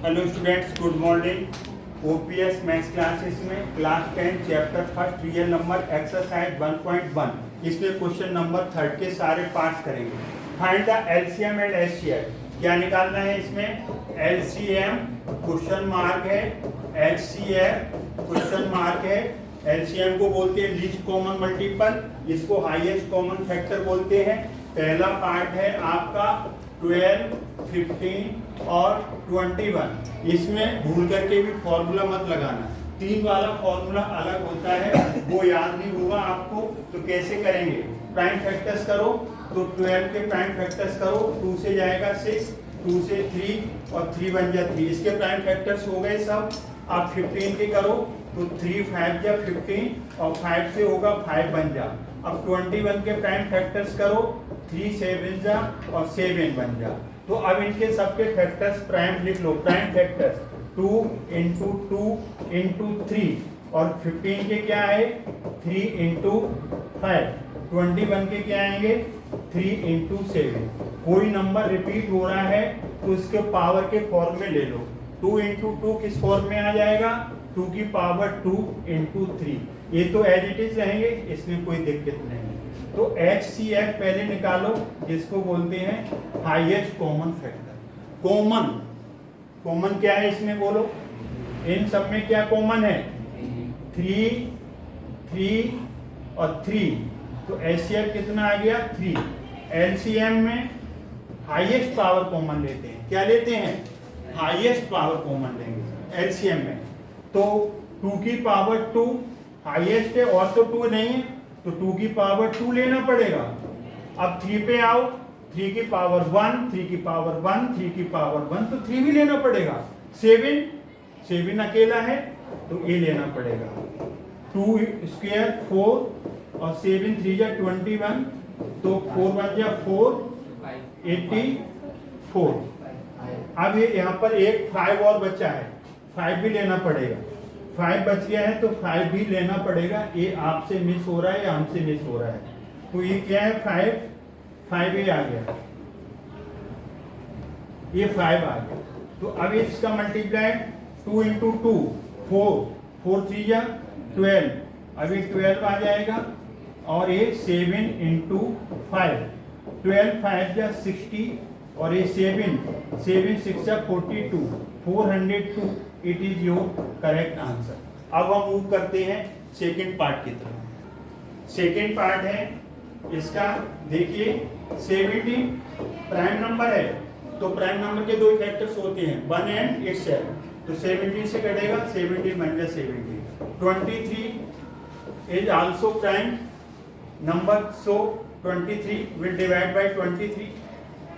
Hello students, good morning. OPS maths classes में class 10 chapter first real number exercise 1.1 इसमें question number 3 के सारे parts करेंगे। Find the LCM and HCF. क्या निकालना है इसमें? एलसीएम क्वेश्चन मार्क है, एचसीएफ क्वेश्चन मार्क है। एलसीएम को बोलते हैं लीस्ट कॉमन मल्टीपल, इसको हाईएस्ट कॉमन फैक्टर बोलते हैं। पहला पार्ट है आपका 12, 15 और 21। इसमें भूल करके भी फॉर्मूला मत लगाना, 3 वाला फॉर्मूला अलग होता है, वो याद नहीं होगा आपको। तो कैसे करेंगे? प्राइम फैक्टर्स करो, तो 12 के प्राइम फैक्टर्स करो, 2 से जाएगा 6, 2 से 3 और 3 बन जा 3, इसके प्राइम फैक्टर्स हो गए सब। आप 15 के करो तो 3 5 जा 15 और 5 से होगा 5 बन जा। अब 21 के प्राइम फैक्टर्स करो, 3 7 जा और 7 बन जा। तो अब इनके सबके फैक्टर्स प्राइम लिख लो। प्राइम फैक्टर्स 2 इंटू 2 इंटू 3 और 15 के क्या है 3 इंटू 5। 21 के क्या आएंगे 3 इंटू 7। कोई नंबर रिपीट हो रहा है तो इसके पावर के फॉर्म में ले लो। 2 इंटू 2 किस फॉर्म में आ जाएगा? 2 की पावर 2 इंटू 3। ये तो एज इट इज रहेंगे, इसमें कोई दिक्कत नहीं। तो HCF पहले निकालो, जिसको बोलते हैं हाईएस्ट कॉमन फैक्टर। कॉमन क्या है इसमें बोलो? इन सब में क्या कॉमन है? 3 3 और 3। तो HCF कितना आ गया 3। LCM में हाईएस्ट पावर कॉमन लेते हैं। क्या लेते हैं? हाईएस्ट पावर कॉमन लेंगे LCM में। तो 2 की पावर 2 हाईएस्ट है, और तो 2 नहीं है, तो 2 की पावर 2 लेना पड़ेगा। अब 3 पे आओ, 3 की पावर 1, 3 की पावर 1, 3 की पावर 1, तो 3 भी लेना पड़ेगा। 7 अकेला है तो ये लेना पड़ेगा। 2 स्क्वायर 4 और 7 3 जा 21, तो 4 बन जा 4 84। अब ये यहाँ पर एक 5 और बचा है, 5 भी लेना पड़ेगा। 5 बच गया है तो 5 भी लेना पड़ेगा। ये आपसे मिस हो रहा है या हमसे मिस हो रहा है? तो ये क्या है 5 ये आ गया, ये 5 आ गया। तो अब इसका मल्टीप्लाई 2 इंटू 2 4 3 जा 12। अब ये 12 आ जाएगा और ये 7 इंटू 5, 12 5 जा 60 और ये 7 6 जा 42, 402। It is your correct answer. अब हम मूव करते हैं सेकेंड पार्ट की तरफ। सेकेंड पार्ट है इसका, देखिए 17 प्राइम नंबर है, तो प्राइम नंबर के दो फैक्टर्स होते हैं 1 एंड itself। तो 17 से कटेगा, 17 बन जाए 17। 23 is also prime number, so 23 will divide by 23।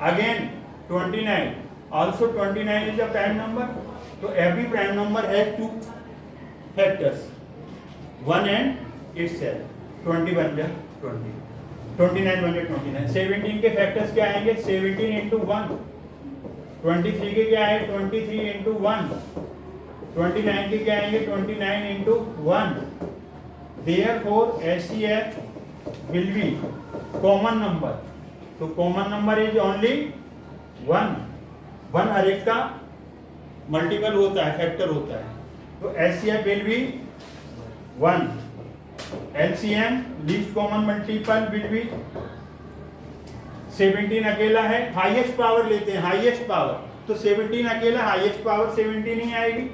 Again 29 also 29 is a prime number. So every prime number has 2 factors, 1 and itself। 20 बन जाए 20, 29 बन जाए 29। 17 के फैक्टर्स क्या आएंगे? 17 इंटू 1। 23 के क्या आए? 23 इंटू 1। 29 के क्या आएंगे? 29 into 1। Therefore HCF will be common number। तो कॉमन नंबर इज ओनली 1 हर एक का मल्टीपल होता है, फैक्टर होता है। तो HCF will be 1। LCM least common multiple will be 17 अकेला है, हाईएस्ट पावर लेते हैं, हाईएस्ट पावर। तो 17 अकेला, हाईएस्ट पावर 17 ही आएगी।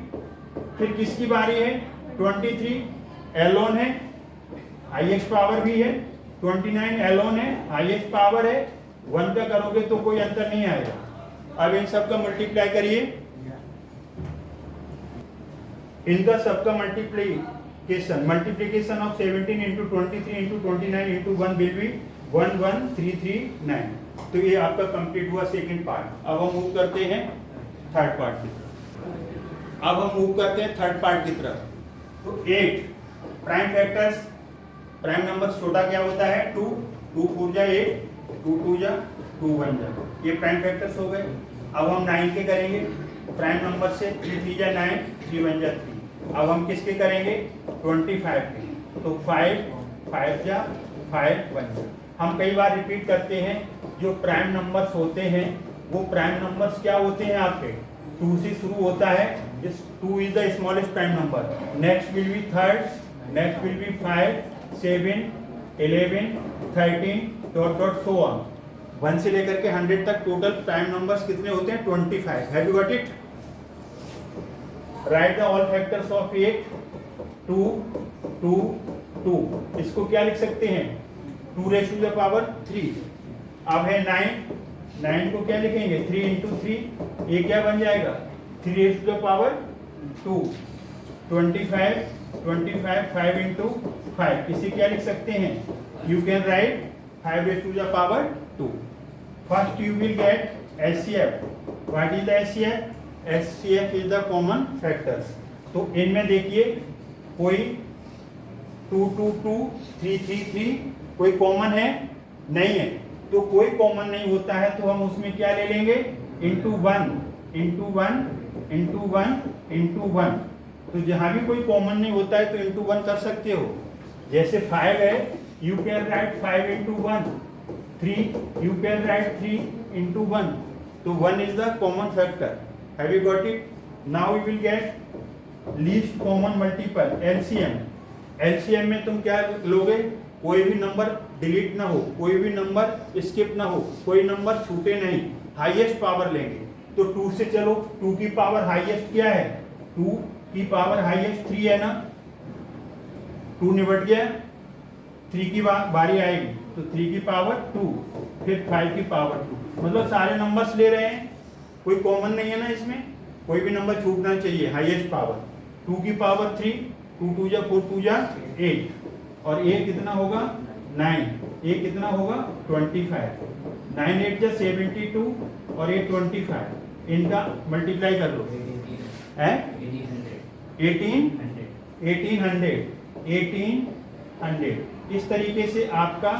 फिर किसकी बारी है? 23 एलोन है, हाईएस्ट पावर भी है। 29 एलोन है, हाईएस्ट पावर है। 1 का करोगे तो कोई अंतर नहीं आएगा। अब इन सब का मल्टीप्लाई करिए। इनका सबका multiplication of 17 into 23 into 29 into 1 will be 11339। तो ये आपका कंप्लीट हुआ सेकंड पार्ट। अब हम मूव करते हैं थर्ड पार्ट की तरफ। तो 8 प्राइम फैक्टर्स, प्राइम नंबर छोटा क्या होता है? 2 4 जा 8, 2 2 जा 2 1 जा। ये प्राइम फैक्टर्स हो गए। अब हम 9 के करेंगे प्राइम नंबर से। 3 3 जा 9, 3 1 जा 3। अब हम किसके करेंगे? 25 के। तो 5 जा 5 1 जा। हम कई बार रिपीट करते हैं, जो प्राइम नंबर्स होते हैं वो प्राइम नंबर्स क्या होते हैं आपके? 2 से शुरू होता है, इस 2 is the smallest prime number, next will be third, next will be 5, 7, 11, 13 dot dot so on. 1 से लेकर के 100 तक टोटल प्राइम नंबर्स कितने होते हैं? 25। Have you got it? Right the all factors of 8, 2, 2, 2। इसको क्या लिख सकते हैं? 2 raised to the power 3। अब है 9, 9 को क्या लिखेंगे? 3 into 3, ये क्या बन जाएगा? 3 raised to the power 2। 25, 25, 5 into 5, इसे क्या लिख सकते हैं? You can write 5 raised to the power 2। First you will get HCF। What is the HCF? HCF is the common factors। तो इनमें देखिए कोई 2, 2, 2, 3, 3, 3 कोई कॉमन है? नहीं है। तो कोई कॉमन नहीं होता है तो हम उसमें क्या ले लेंगे? Into 1, into 1, into 1, into 1। तो जहां भी कोई कॉमन नहीं होता है तो इंटू 1 कर सकते हो। जैसे 5 है, you can write 5 into 1। 3, you can write 3 into 1। तो 1 is the common factor. Have you got it? Now we will get least common multiple, LCM. LCM में तुम क्या लोगे? कोई भी नंबर डिलीट ना हो, कोई भी नंबर स्किप ना हो, कोई नंबर छूटे नहीं, हाईएस्ट पावर लेंगे। तो 2 से चलो, 2 की पावर हाईएस्ट क्या है? 2 की पावर हाईएस्ट 3 है ना? 2 निबट गया, 3 की बारी आएगी तो 3 की पावर 2, फिर 5 की पावर 2। मतलब सारे नंबर्स ले रहे हैं, कोई कॉमन नहीं है ना इसमें, कोई भी नंबर छूटना चाहिए, हाईएस्ट पावर। 2 की पावर 3, 2 2 जा 4 2 जा 8, और ये कितना होगा? 9। ये कितना होगा? 25। 9 8 जा 72 और ये 25। इनका मल्टीप्लाई कर लो, है 1800। इस तरीके से आपका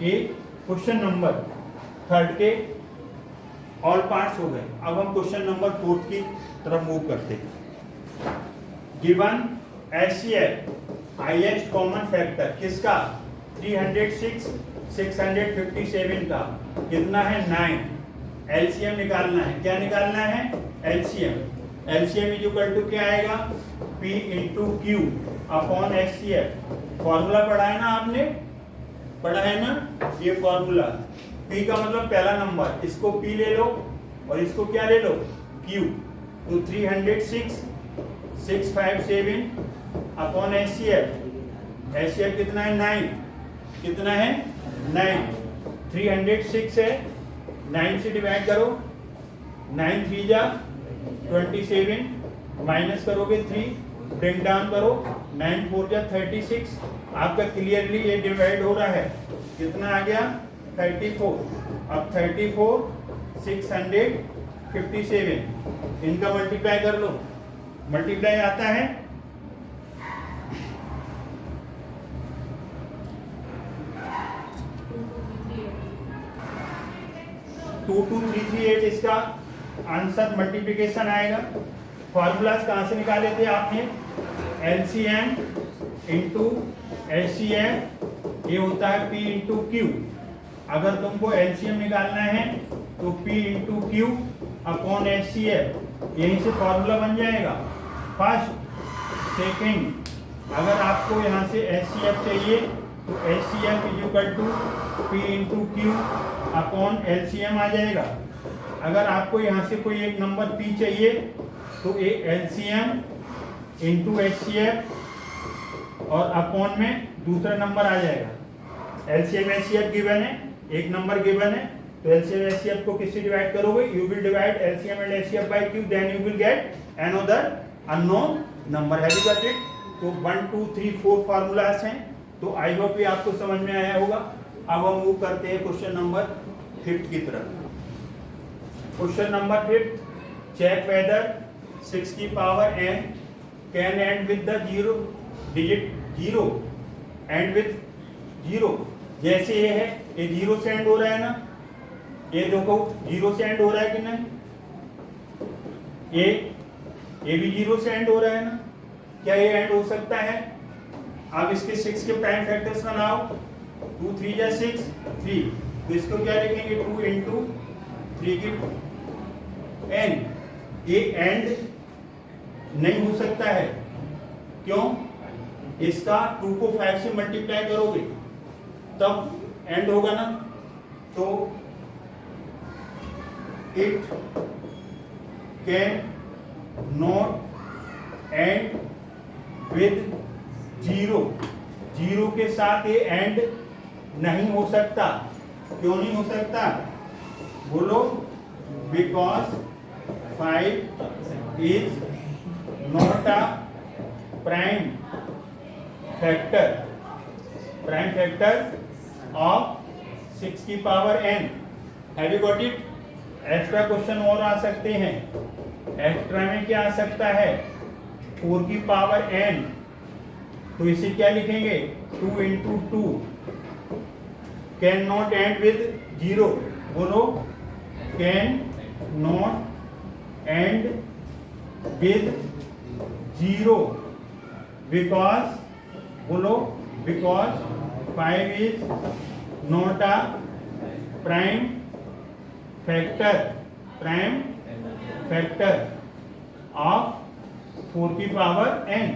एक क्वेश्चन नंबर 3 के ऑल पार्ट्स हो गए। अब हम क्वेश्चन नंबर 4 की तरफ मूव करते हैं। Given HCF highest common factor किसका? 306, 657 का कितना है? 9। एलसीएम निकालना है। क्या निकालना है? LCM. LCM is equal to क्या आएगा? P into Q upon HCF। Formula पढ़ा है ना आपने? पढ़ा है ना ये फॉर्मूला? P का मतलब पहला नंबर, इसको P ले लो और इसको क्या ले लो? Q। तो 306, 657 अपॉन HCF। HCF कितना है? 9। कितना है? 9। 306 है, 9 से डिवाइड करो, 9 3 जा 27, माइनस करोगे 3, ब्रिंग डाउन करो, 9 4 जा 36। आपका क्लियरली ये डिवाइड हो रहा है, कितना आ गया? 34। अब 34, 657, इनका मल्टीप्लाई कर लो। मल्टीप्लाई आता है 2238, इसका आंसर मल्टीप्लिकेशन आएगा। फॉर्मूलाज कहाँ से निकाले थे आपने? एलसीएम इंटू HCF, ये होता है P इंटू क्यू। अगर तुमको एलसीएम निकालना है तो P into Q upon HCF, यहीं से फॉर्मूला बन जाएगा। फर्स्ट सेकेंड, अगर आपको यहाँ से HCF चाहिए तो HCF is equal to P into Q upon LCM आ जाएगा। अगर आपको यहाँ से कोई एक नंबर P चाहिए तो ये LCM इंटू HCF और अपॉन में दूसरा नंबर आ जाएगा। LCM HCF गिवन है, एक नंबर गिवन है, तो LCM HCF को किससे डिवाइड करोगे? You will divide LCM and HCF by Q, then you will get another unknown number. Have you got it? तो 1 2 3 4 फार्मूलास हैं। तो आई होप ये आपको समझ में आया होगा। अब हम मूव करते हैं क्वेश्चन नंबर 5 की तरफ। क्वेश्चन नंबर 5, चेक वेदर 6 की power n can and with the zero digit 0, and with 0। जैसे ये है, ये 0 से एंड हो रहा है ना, ये देखो 0 से एंड हो रहा है कि नहीं? ये भी 0 से एंड हो रहा है ना, क्या ये एंड हो सकता है? अब इसके 6 के प्राइम फैक्टर्स बनाओ, 2 3 जा 6 3, तो इसको क्या लिखेंगे? 2 इंटू 3 की n। ये एंड नहीं हो सकता है। क्यों? इसका 2 को 5 से मल्टीप्लाई करोगे तब एंड होगा ना। तो it can not end with zero. Zero के साथ ये एंड नहीं हो सकता। क्यों नहीं हो सकता? बोलो। Because 5 is not a prime factor. Prime factor of 6 की power n। Have you got it? Extra question और आ सकते हैं। एक्स्ट्रा में क्या आ सकता है? 4 की पावर n। तो इसे क्या लिखेंगे? 2 into 2 can not end with zero. बोलो। Can not end with zero because, बोलो, because 5 is not a prime factor. Prime factor of 4 की पावर n।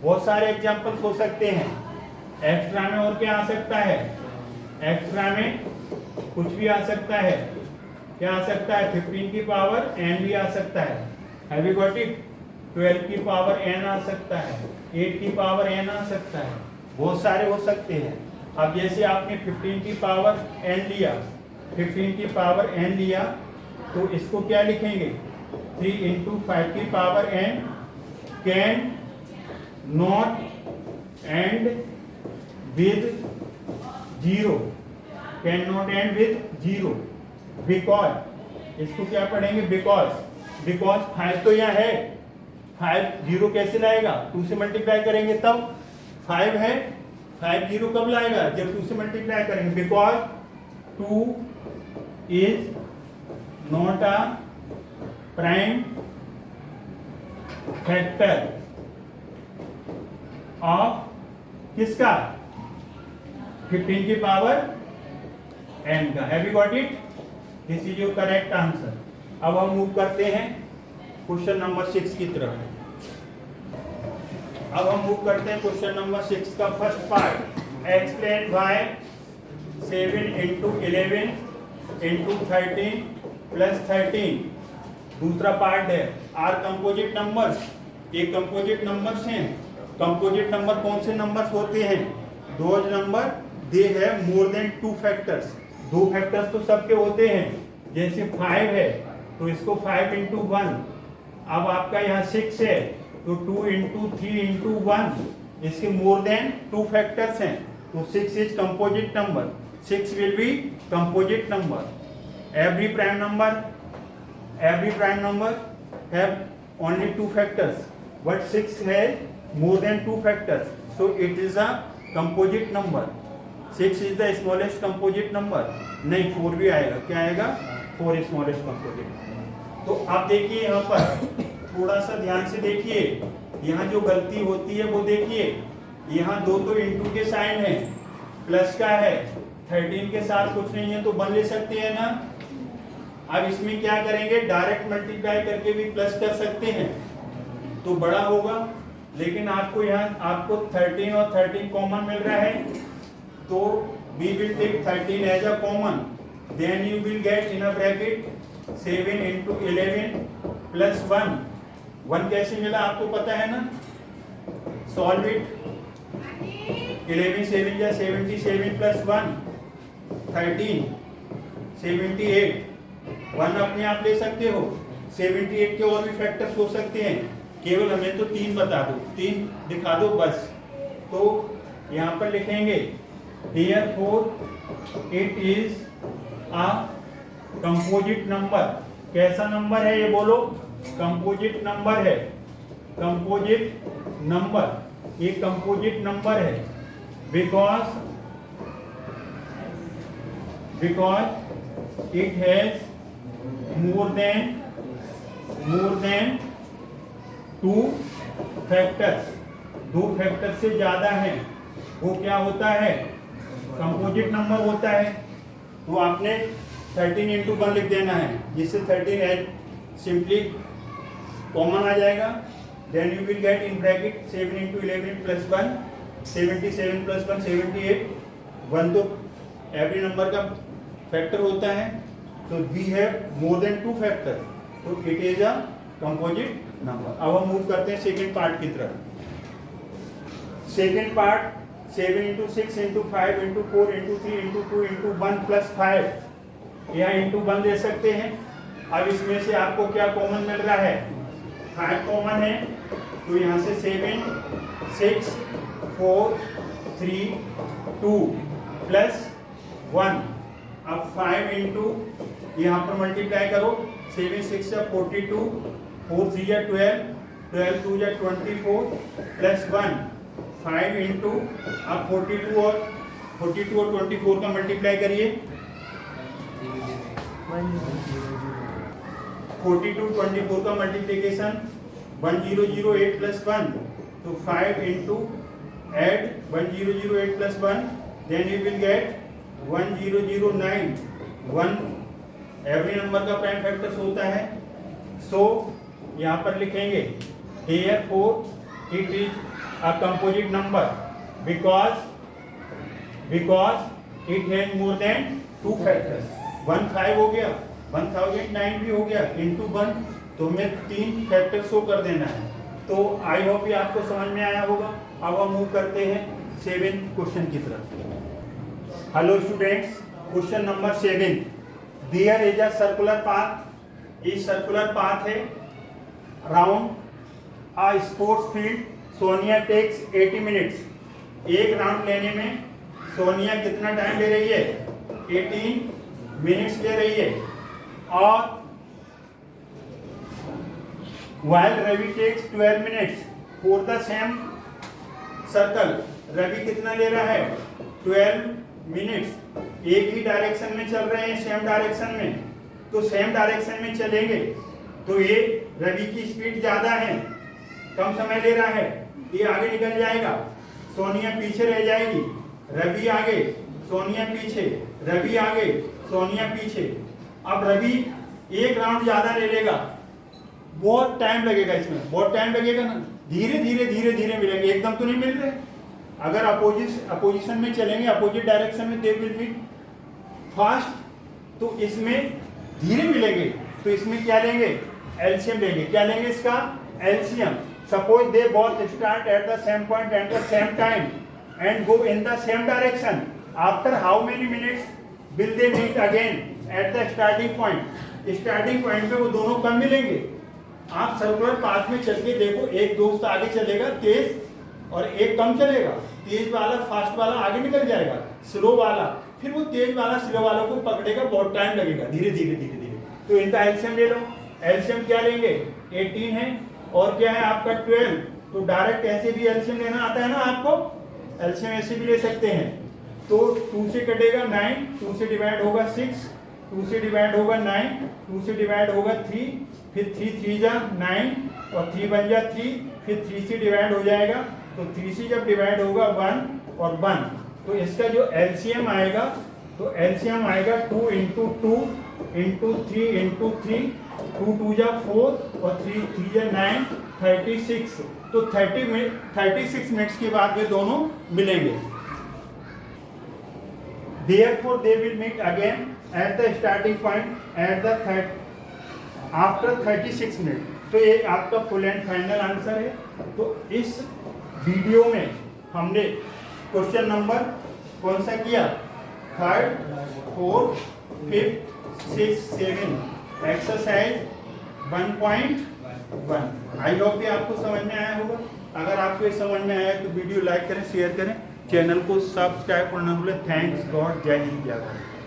बहुत सारे एग्जाम्पल्स हो सकते हैं। एक्स्ट्रा में और क्या आ सकता है? एक्स्ट्रा में कुछ भी आ सकता है। क्या आ सकता है? 15 की पावर n भी आ सकता है। Have you got it? 12 की पावर n आ सकता है। 8 की पावर n आ सकता है। बहुत सारे हो सकते हैं। अब जैसे आपने 15 की पावर n लिया, 15 की पावर n लिया, तो इसको क्या लिखेंगे? 3 इंटू 5 की power n can not end with zero. Can not end with zero because, इसको क्या पढ़ेंगे? बिकॉज। बिकॉज 5 तो यहाँ है, 5 जीरो कैसे लाएगा? 2 से मल्टीप्लाई करेंगे तब। 5 है, 5 जीरो कब लाएगा? जब 2 से मल्टीप्लाई करेंगे। Because 2 is not a prime factor of किसका? 15 की पावर n का। Have you got it? This is your correct answer. अब हम मूव करते हैं क्वेश्चन नंबर 6 की तरफ। अब हम मूव करते हैं क्वेश्चन नंबर 6 का first part. Explain why 7 into 11 into 13 plus 13। दूसरा पार्ट है आर कंपोजिट नंबर्स। ये कंपोजिट नंबर्स हैं। कंपोजिट नंबर कौन से नंबर्स होते हैं? दोज नंबर दे है मोर देन 2 फैक्टर्स। 2 फैक्टर्स तो सबके होते हैं। जैसे 5 है तो इसको 5 इंटू 1। अब आपका यहाँ 6 है तो 2 इंटू 3 इंटू 1। इसके मोर देन 2 फैक्टर्स हैं तो 6 is composite number. 6 will be composite number. Every prime number have only 2 factors but 6 है more than 2 factors, so it is a composite number. 6 is the smallest composite number. नहीं, 4 भी आएगा। क्या आएगा? 4 smallest composite। तो आप देखिए यहाँ पर थोड़ा सा ध्यान से देखिए। यहाँ जो गलती होती है वो देखिए। यहाँ 2 तो इंटू के साइन है, प्लस का है, 13 के साथ कुछ नहीं है तो 1 ले सकते हैं ना। अब इसमें क्या करेंगे? डायरेक्ट मल्टीप्लाई करके भी प्लस कर सकते हैं तो बड़ा होगा। लेकिन आपको यहाँ आपको 13 और 13 कॉमन मिल रहा है तो we will take 13 as a common, then you will get in a bracket 7 into 11 plus 1। 1 कैसे मिला आपको पता है ना? Solve it. 11 7 या 77 प्लस 1 13 78। 1 अपने आप ले सकते हो। 78 के और भी फैक्टर्स हो सकते हैं, केवल हमें तो 3 बता दो, 3 दिखा दो बस। तो यहाँ पर लिखेंगे therefore it is a composite number। कैसा नंबर है ये बोलो? कंपोजिट नंबर है। कंपोजिट नंबर, ये कंपोजिट नंबर है because it has more than 2 factors. 2 factor से ज्यादा है, वो क्या होता है? कंपोजिट नंबर होता है। तो आपने 13 इंटू 1 लिख देना है, जिससे 13 सिंपली कॉमन आ जाएगा, then you will get in bracket 7 into 11 plus 1 77 plus 1 78, 1 तो एवरी नंबर का फैक्टर होता है, तो we have more than 2 factor, तो it is a composite number. अब हम मूव करते हैं सेकेंड पार्ट की तरफ। Second part 7 into 6 into 5 into 4 into 3 into 2 into 1 plus 5, यहाँ into 1 दे सकते हैं। अब इसमें से आपको क्या कॉमन मिल रहा है, 5 कॉमन है, तो यहाँ से 7 6 4 3 2 प्लस 1, अब 5 इंटू यहाँ पर मल्टीप्लाई करो, 7 6 या 42, 4 3 या 12, 12 2 या 24 प्लस 1, 5 इंटू अब 42 और 24 का मल्टीप्लाई करिए, 42 24 का मल्टीप्लीकेशन 1008 प्लस 1, तो 5 into add 1008 plus 1, then you will get 1009। 1 every number का प्राइम फैक्टर्स होता है, सो यहाँ पर लिखेंगे therefore it is a composite number because it has more than 2 factors. 1 5 हो गया, 1009 भी हो गया, इंटू 1, तो हमें 3 फैक्टर शो कर देना है। तो आई होप ये आपको समझ में आया होगा। अब हम मूव करते हैं 7 क्वेश्चन की तरफ। Hello students, question number 7, there is a circular path, इस सर्कुलर पाथ है round a sports field, Sonia takes 80 minutes. एक राउंड लेने में सोनिया कितना टाइम ले रही है, 18 मिनट्स ले रही है, और while Ravi takes 12 minutes for the same circle, Ravi कितना ले रहा है, 12 मिनट्स। एक ही डायरेक्शन में चल रहे हैं, सेम डायरेक्शन में, तो सेम डायरेक्शन में चलेंगे तो ये रवि की स्पीड ज्यादा है, कम समय ले रहा है, ये आगे निकल जाएगा, सोनिया पीछे रह जाएगी, रवि आगे सोनिया पीछे, रवि आगे सोनिया पीछे। अब रवि एक राउंड ज्यादा ले लेगा, बहुत टाइम लगेगा, इसमें बहुत टाइम लगेगा ना, धीरे धीरे मिलेंगे, एकदम तो नहीं मिल रहे। अगर अपोजिशन में चलेंगे, अपोजिट डायरेक्शन में, दे विल बी फास्ट, तो इसमें धीरे मिलेंगे, तो इसमें क्या लेंगे, एलसीएम लेंगे। क्या लेंगे इसका, LCM. Suppose they both start at the same point at the same time and go in the same direction, after how many minutes will they meet again at the starting point. Starting point पे वो दोनों कब मिलेंगे। आप circular path में चल के देखो, एक दोस्त आगे चलेगा तेज और एक कम चलेगा, तेज वाला फास्ट वाला आगे निकल जाएगा, स्लो वाला फिर वो तेज वाला स्लो वालों को पकड़ेगा, बहुत टाइम लगेगा, धीरे धीरे। तो इनका एलसीएम ले लो। एलसीएम क्या लेंगे, 18 है और क्या है आपका 12, तो डायरेक्ट ऐसे भी एलसीएम लेना आता है ना आपको, एलसीएम ऐसे भी ले सकते हैं। तो 2 से कटेगा 9, 2 से डिवाइड होगा 6, 2 से डिवाइड होगा 9, 2 से डिवाइड होगा 3, फिर 3 3 जा 9 और 3 बन जा 3, फिर 3 से डिवाइड हो जाएगा, तो 3 से जब डिवाइड होगा 1 और 1, तो इसका जो एलसीएम आएगा, तो एलसीएम आएगा 2 इंटू 2 इंटू 3 इंटू 3, 2 2 जा 4 और 3 3 जा 9, 36। तो 36 मिनट्स के बाद ये दोनों मिलेंगे। Therefore they will meet again at the starting point at the after 36 minute. तो ये आपका फुल एंड फाइनल आंसर है। तो इस वीडियो में हमने क्वेश्चन नंबर कौन सा किया, 3rd 4th 5th 6th 7th exercise 1.1। I hope ये आपको समझ में आया होगा। अगर आपको ये समझ में आया तो वीडियो लाइक करें, शेयर करें, चैनल को सब्सक्राइब करना भूलें। थैंक्स गॉड, जय हिंद, जय भारत।